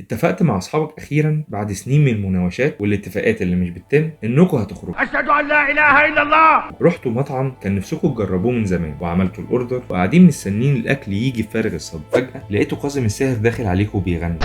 اتفقت مع اصحابك اخيرا بعد سنين من المناوشات والاتفاقات اللي مش بتتم انكم هتخرجوا. أشهد أن لا إله إلا الله. رحتوا مطعم كان نفسكم تجربوه من زمان وعملتوا الاوردر وقاعدين مستنيين الاكل يجي بفارغ الصبر. فجاه لقيتوا كاظم الساهر داخل عليكم وبيغني.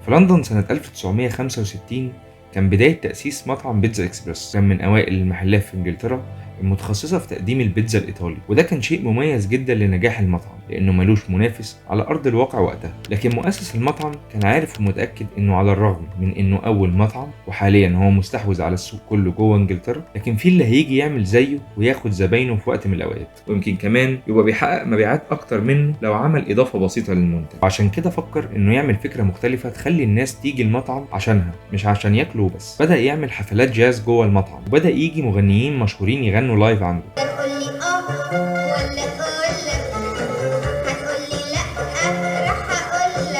في لندن سنة 1965 كان بداية تأسيس مطعم بيتزا إكسبرس. كان من أوائل المحلات في إنجلترا المتخصصة في تقديم البيتزا الإيطالي، وده كان شيء مميز جدا لنجاح المطعم لأنه ملوش منافس على أرض الواقع وقتها. لكن مؤسس المطعم كان عارف ومتأكد إنه على الرغم من إنه أول مطعم وحاليا هو مستحوذ على السوق كله جوه إنجلترا، لكن في اللي هيجي يعمل زيه وياخد زباينه في وقت من الأوقات، ويمكن كمان يبقى بيحقق مبيعات أكتر منه لو عمل إضافة بسيطة للمنتج. وعشان كده فكر إنه يعمل فكرة مختلفة تخلي الناس تيجي المطعم عشانها مش عشان ياكلوا بس. بدأ يعمل حفلات جاز جوه المطعم، وبدأ يجي مغنيين مشهورين يغنوا لايف عنده.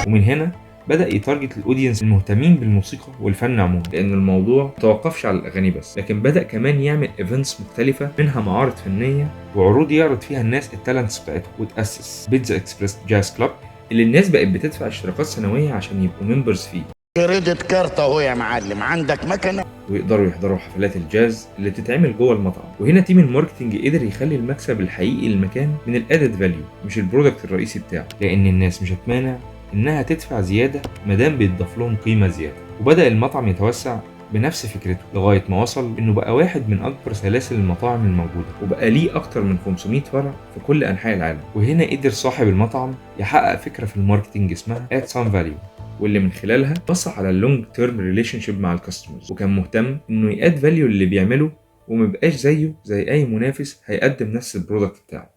ومن هنا بدأ يتارجت الأودينس المهتمين بالموسيقى والفن عموما، لأن الموضوع متوقفش على الأغاني بس، لكن بدأ كمان يعمل ايفنتس مختلفة، منها معارض فنية وعروض يعرض فيها الناس التالنتس بتاعتهم. وتأسس بيتزا إكسبرس جاز كلاب اللي الناس بقت بتدفع اشتراكات سنوية عشان يبقوا ممبرز فيه. كريدت كارت اهو يا معلم، عندك مكنه ويقدروا يحضروا حفلات الجاز اللي بتتعمل جوه المطعم. وهنا تيم الماركتنج قدر يخلي المكسب الحقيقي للمكان من الادد فاليو مش البرودكت الرئيسي بتاعه، لان الناس مش هتمانع انها تدفع زياده مادام بيتضاف لهم قيمه زياده. وبدا المطعم يتوسع بنفس فكرته لغايه ما وصل انه بقى واحد من اكبر سلاسل المطاعم الموجوده، وبقى ليه اكتر من 500 فرع في كل انحاء العالم. وهنا قدر صاحب المطعم يحقق فكره في الماركتنج اسمها add some value، واللي من خلالها بص على اللونج تيرم ريليشن شيب مع الكاستمرز، وكان مهتم انه ياد فاليو اللي بيعمله ومبقاش زيه زي اي منافس هيقدم نفس البرودكت بتاعه.